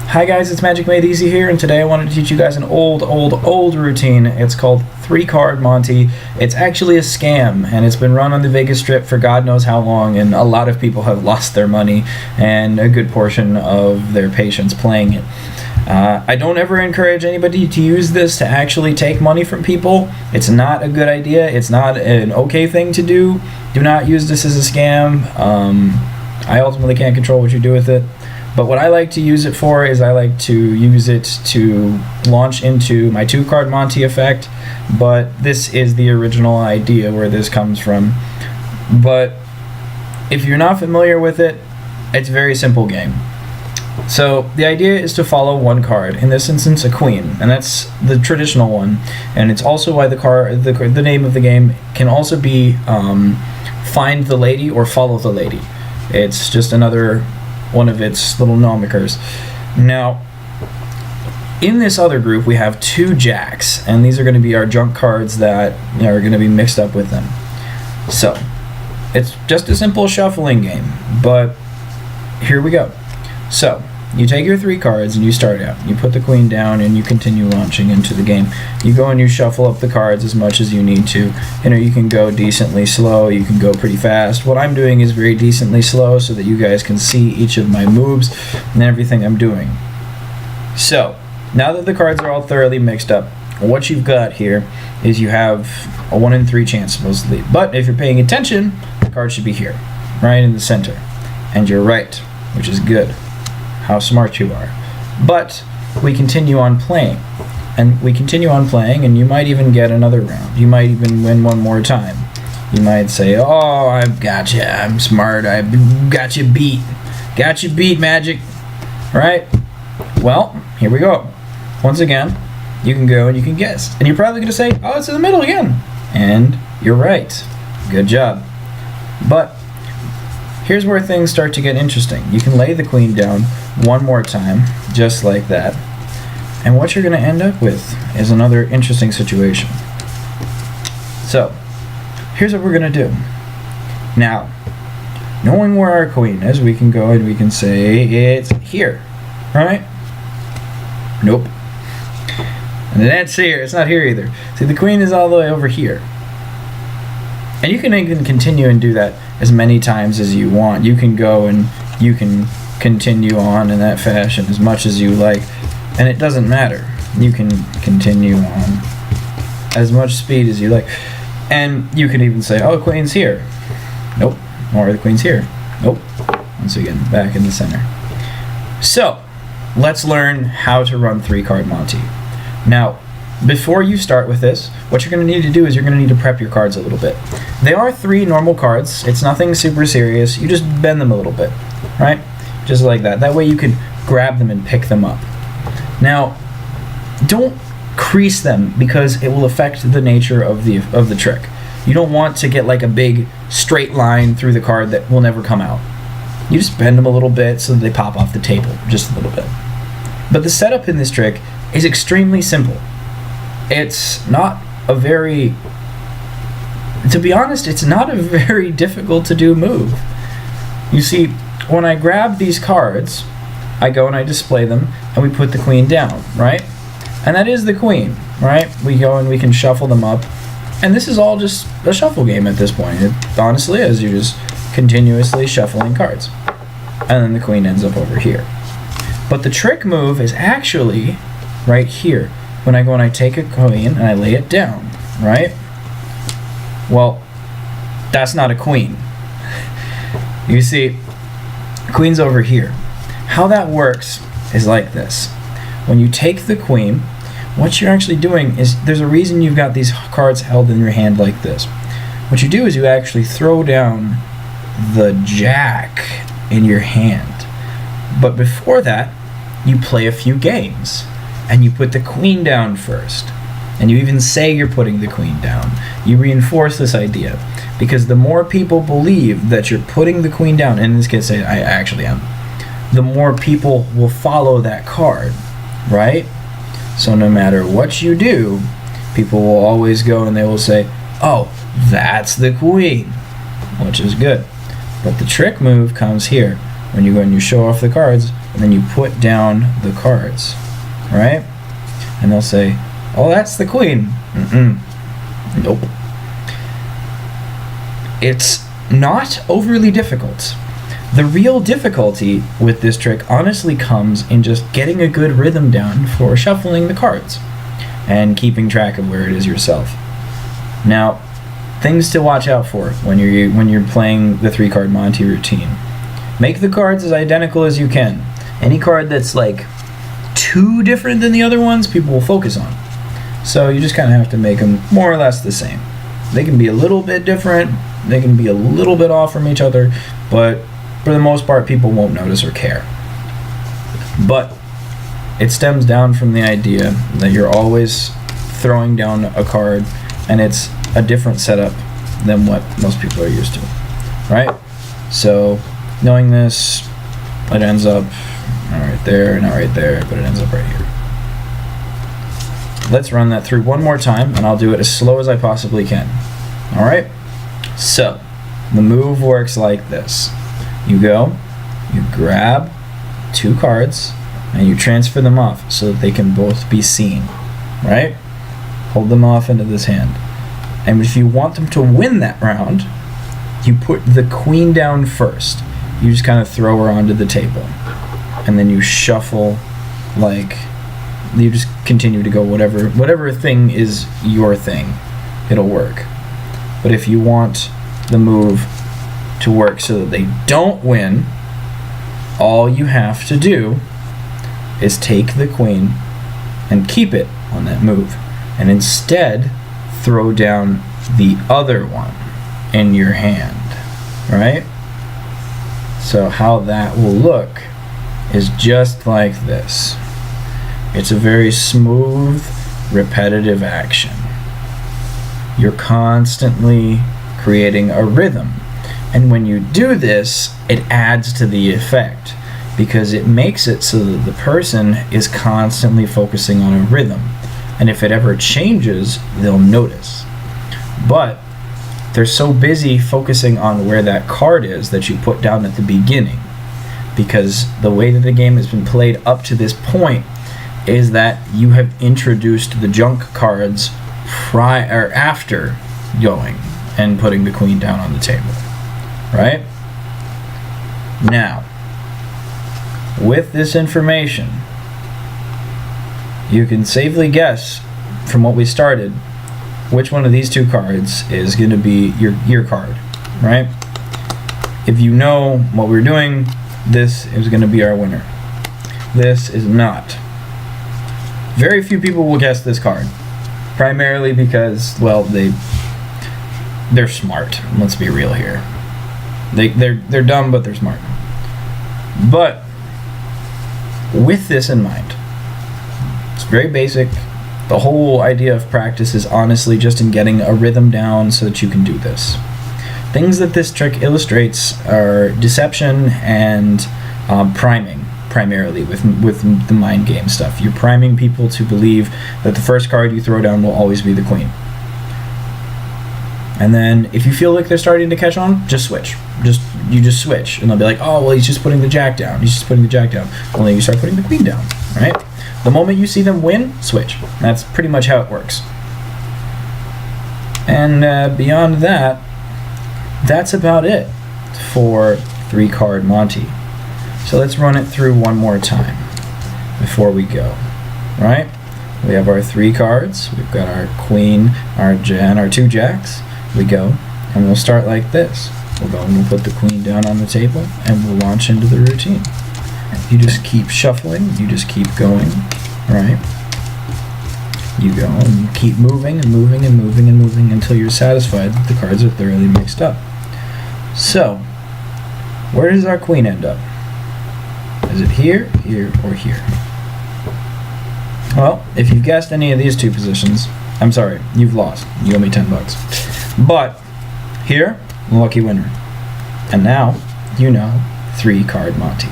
Hi guys, it's Magic Made Easy here, and today I wanted to teach you guys an old routine. It's called Card Monte. It's actually a scam, and it's been run on the Vegas Strip for God knows how long, and a lot of people have lost their money and a good portion of their patience playing it. I don't ever encourage anybody to use this to actually take money from people. It's not a good idea. It's not an okay thing to do. Do not use this as a scam. I ultimately can't control what you do with it. But what I like to use it for is I like to use it to launch into my Card Monte effect, but this is the original idea where this comes from. But if you're not familiar with it, it's a very simple game. So the idea is to follow one card, in this instance a queen, and that's the traditional one, and it's also why the name of the game can also be Find the Lady or Follow the Lady. It's just another one of its little nomikers. Now, in this other group we have two jacks, and these are going to be our junk cards that are going to be mixed up with them. So it's just a simple shuffling game, but here we go. So you take your three cards and you start out. You put the queen down and you continue launching into the game. You go and you shuffle up the cards as much as you need to. You can go decently slow, you can go pretty fast. What I'm doing is very decently slow so that you guys can see each of my moves and everything I'm doing. So now that the cards are all thoroughly mixed up, what you've got here is you have a 1 in 3 chance supposedly. But if you're paying attention, the card should be here, right in the center. And you're right, which is good. How smart you are. But we continue on playing, and we continue on playing, and you might even get another round. You might even win one more time. You might say, oh, I've got you, I'm smart, I've got you beat. Got you beat, Magic. Right? Well, here we go. Once again, you can go and you can guess. And you're probably going to say, oh, it's in the middle again. And you're right. Good job. But here's where things start to get interesting. You can lay the queen down one more time, just like that. And what you're going to end up with is another interesting situation. So, here's what we're going to do. Now, knowing where our queen is, we can go and we can say it's here, right? Nope. And that's here. It's not here either. See, the queen is all the way over here. And you can even continue and do that as many times as you want. You can go and you can continue on in that fashion as much as you like, and it doesn't matter. You can continue on as much speed as you like. And you can even say, oh, queen's here. Nope. Or the queen's here. Nope. Once again, back in the center. So, let's learn how to run Card Monte. Now, before you start with this, what you're going to need to do is you're going to need to prep your cards a little bit. They are 3 normal cards. It's nothing super serious. You just bend them a little bit, right? Just like that. That way you can grab them and pick them up. Now, don't crease them because it will affect the nature of the trick. You don't want to get like a big straight line through the card that will never come out. You just bend them a little bit so that they pop off the table, just a little bit. But the setup in this trick is extremely simple. It's not a very, to be honest, it's not a very difficult to do move. You see, when I grab these cards, I go and I display them, and we put the queen down, right? And that is the queen, right? We go and we can shuffle them up, and this is all just a shuffle game at this point. It honestly is. You're just continuously shuffling cards. And then the queen ends up over here. But the trick move is actually right here. When I go and I take a queen and I lay it down, right? Well, that's not a queen. You see, queen's over here. How that works is like this. When you take the queen, what you're actually doing is, there's a reason you've got these cards held in your hand like this. What you do is you actually throw down the jack in your hand. But before that, you play a few games. And you put the queen down first. And you even say you're putting the queen down. You reinforce this idea. Because the more people believe that you're putting the queen down, and in this case I actually am, the more people will follow that card, right? So no matter what you do, people will always go and they will say, oh, that's the queen, which is good. But the trick move comes here. When you go and you show off the cards, and then you put down the cards, right? And they'll say, oh, that's the queen. Nope. It's not overly difficult. The real difficulty with this trick honestly comes in just getting a good rhythm down for shuffling the cards and keeping track of where it is yourself. Now, things to watch out for when you're playing the 3-card Monte routine. Make the cards as identical as you can. Any card that's like too different than the other ones, people will focus on. So you just kind of have to make them more or less the same. They can be a little bit different, they can be a little bit off from each other, but for the most part, people won't notice or care. But it stems down from the idea that you're always throwing down a card, and it's a different setup than what most people are used to, right? So knowing this, it ends up not right there, not right there, but it ends up right here. Let's run that through one more time, and I'll do it as slow as I possibly can. All right? So the move works like this. You go, you grab 2 cards, and you transfer them off so that they can both be seen, right? Hold them off into this hand. And if you want them to win that round, you put the queen down first. You just kind of throw her onto the table. And then you shuffle, like, you just continue to go whatever thing is your thing. It'll work. But if you want the move to work so that they don't win, all you have to do is take the queen and keep it on that move, and instead throw down the other one in your hand, right? So how that will look is just like this. It's a very smooth, repetitive action. You're constantly creating a rhythm. And when you do this, it adds to the effect because it makes it so that the person is constantly focusing on a rhythm. And if it ever changes, they'll notice. But they're so busy focusing on where that card is that you put down at the beginning, because the way that the game has been played up to this point is that you have introduced the junk cards after going and putting the queen down on the table, right? Now, with this information, you can safely guess from what we started which one of these 2 cards is going to be your card, right? If you know what we're doing, this is going to be our winner. This is not. Very few people will guess this card, primarily because, well, they're smart. Let's be real here. They're dumb, but they're smart. But with this in mind, it's very basic. The whole idea of practice is honestly just in getting a rhythm down so that you can do this. Things that this trick illustrates are deception and priming, primarily with the mind game stuff. You're priming people to believe that the first card you throw down will always be the queen. And then if you feel like they're starting to catch on, just switch. You just switch, and they'll be like, oh, well, he's just putting the jack down. He's just putting the jack down. Well, then you start putting the queen down, right? The moment you see them win, switch. That's pretty much how it works. And beyond that, that's about it for 3-card Monte. So let's run it through one more time before we go, right? We have our 3 cards. We've got our queen, and our 2 jacks. We go, and we'll start like this. We'll go and we'll put the queen down on the table, and we'll launch into the routine. You just keep shuffling, you just keep going, right? You go and you keep moving and moving and moving and moving until you're satisfied that the cards are thoroughly mixed up. So, where does our queen end up? Is it here, here, or here? Well, if you've guessed any of these 2 positions, I'm sorry, you've lost. You owe me $10. But, here, lucky winner. And now, you know, 3-card Monte.